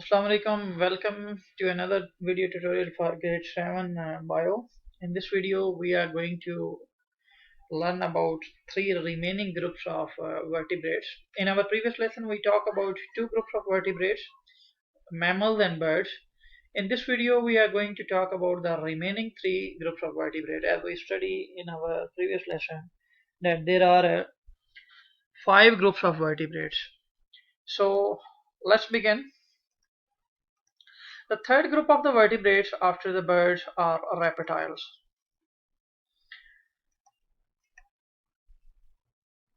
Assalamu alaikum. Welcome to another video tutorial for grade 7 bio. In this video, we are going to learn about three remaining groups of vertebrates. In our previous lesson, we talked about two groups of vertebrates, mammals and birds. In this video, we are going to talk about the remaining three groups of vertebrates. As we study in our previous lesson, that there are five groups of vertebrates. So let's begin. The third group of the vertebrates after the birds are reptiles.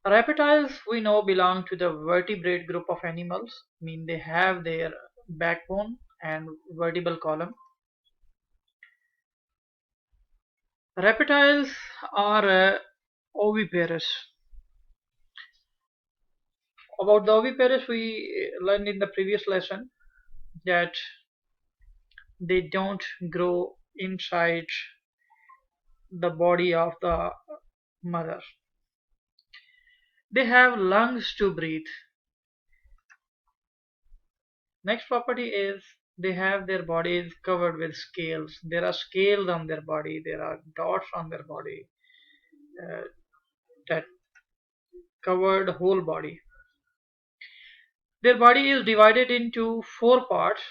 Reptiles we know belong to the vertebrate group of animals, mean they have their backbone and vertebral column. Reptiles are oviparous. About the oviparous we learned in the previous lesson that they don't grow inside the body of the mother. They have lungs to breathe. Next property is they have their bodies covered with scales. There are scales on their body. There are dots on their body that cover the whole body. Their body is divided into four parts,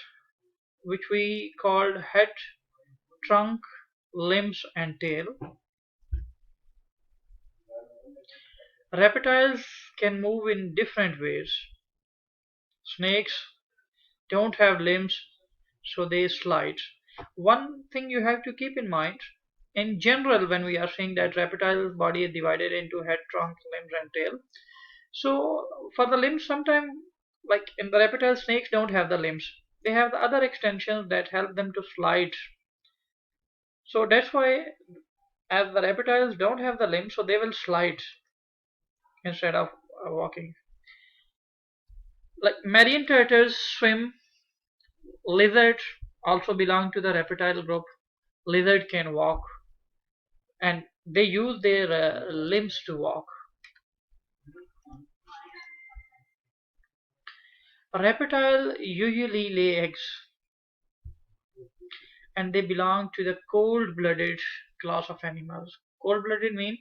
which we called head, trunk, limbs, and tail. Reptiles can move in different ways. Snakes don't have limbs, so they slide. One thing you have to keep in mind, in general, when we are saying that reptile's body is divided into head, trunk, limbs, and tail. So for the limbs, sometimes like in the reptile, snakes don't have the limbs. They have the other extensions that help them to slide. So that's why, as the reptiles don't have the limbs, so they will slide instead of walking. Like marine turtles swim. Lizards also belong to the reptile group. Lizard can walk and they use their limbs to walk. Reptile usually lay eggs and they belong to the cold-blooded class of animals. Cold-blooded means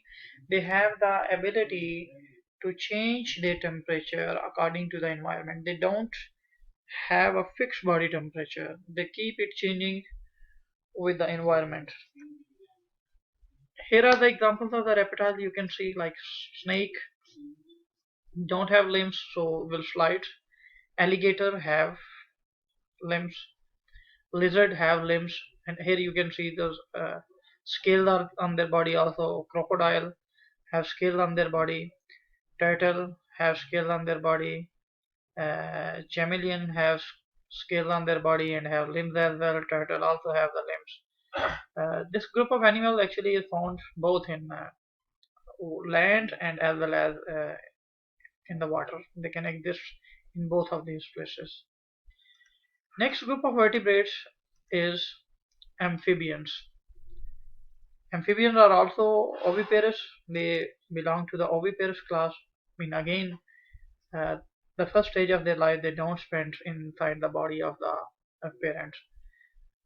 they have the ability to change their temperature according to the environment. They don't have a fixed body temperature. They keep it changing with the environment. Here are the examples of the reptiles you can see, like snake don't have limbs, so will slide. Alligator have limbs. Lizard have limbs, and here you can see those scales are on their body. Also, crocodile have scales on their body. Turtle have scales on their body. Chameleon have scales on their body and have limbs as well. Turtle also have the limbs. This group of animals actually is found both in land and as well as in the water. They can exist in both of these places. Next group of vertebrates is amphibians. Amphibians are also oviparous. They belong to the oviparous class. I mean, again, the first stage of their life they don't spend inside the body of the parents.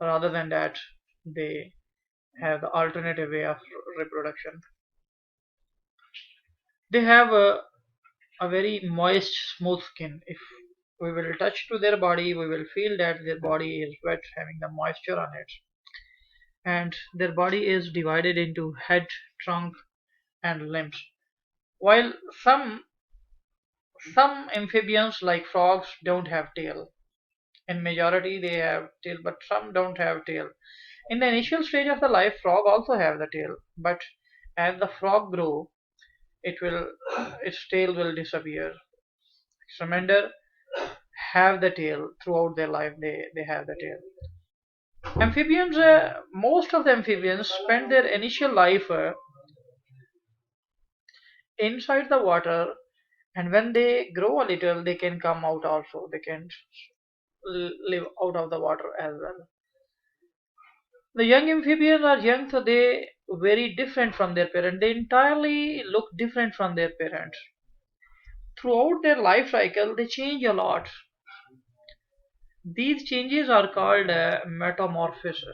Rather than that, they have the alternative way of reproduction. They have a very moist, smooth skin. If we will touch to their body, we will feel that their body is wet, having the moisture on it. And their body is divided into head, trunk, and limbs. While some amphibians like frogs don't have tail. In majority they have tail, but some don't have tail. In the initial stage of the life, frog also have the tail, but as the frog grow, its tail will disappear. Salamander have the tail throughout their life. They have the tail. Amphibians, most of the amphibians spend their initial life inside the water, and when they grow a little, they can come out also. They can live out of the water as well. The young amphibians are young, so they very different from their parents. They entirely look different from their parents. Throughout their life cycle, they change a lot. These changes are called metamorphosis.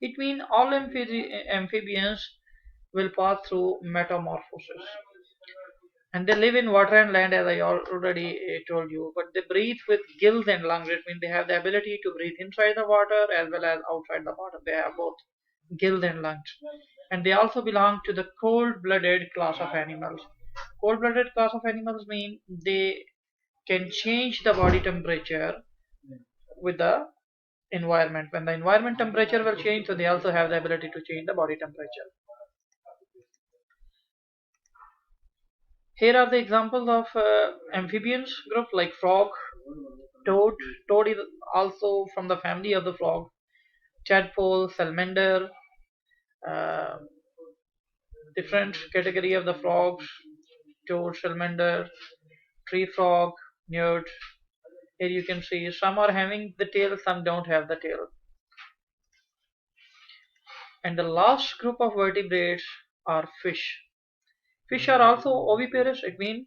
It means all amphibians will pass through metamorphosis. And they live in water and land, as I already told you. But they breathe with gills and lungs. It means they have the ability to breathe inside the water as well as outside the water. They have both gills and lungs. And they also belong to the cold-blooded class of animals. Cold-blooded class of animals mean they can change the body temperature with the environment. When the environment temperature will change, so they also have the ability to change the body temperature. Here are the examples of amphibians group like frog, toad. Toad is also from the family of the frog. Tadpole, salamander, uh, different category of the frogs. Toad, salamander, tree frog, newt. Here you can see some are having the tail, some don't have the tail. And the last group of vertebrates are fish. Fish are also oviparous. It means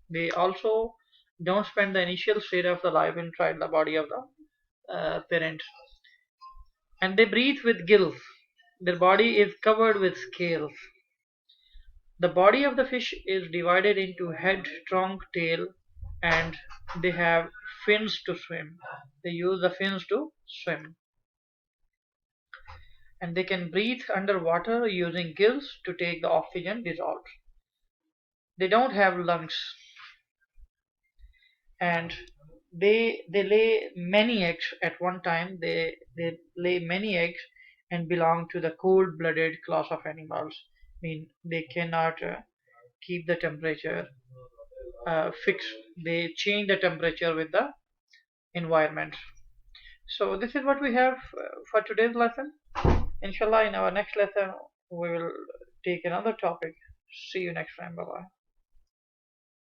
they also don't spend the initial state of the life inside the body of the parent. And they breathe with gills. Their body is covered with scales. The body of the fish is divided into head, trunk, tail, and they have fins to swim. They use the fins to swim. And they can breathe underwater using gills to take the oxygen dissolved. They don't have lungs, and they lay many eggs at one time. They lay many eggs and belong to the cold-blooded class of animals. I mean, they cannot keep the temperature fixed. They change the temperature with the environment. So this is what we have for today's lesson. Inshallah, in our next lesson, we will take another topic. See you next time. Bye bye.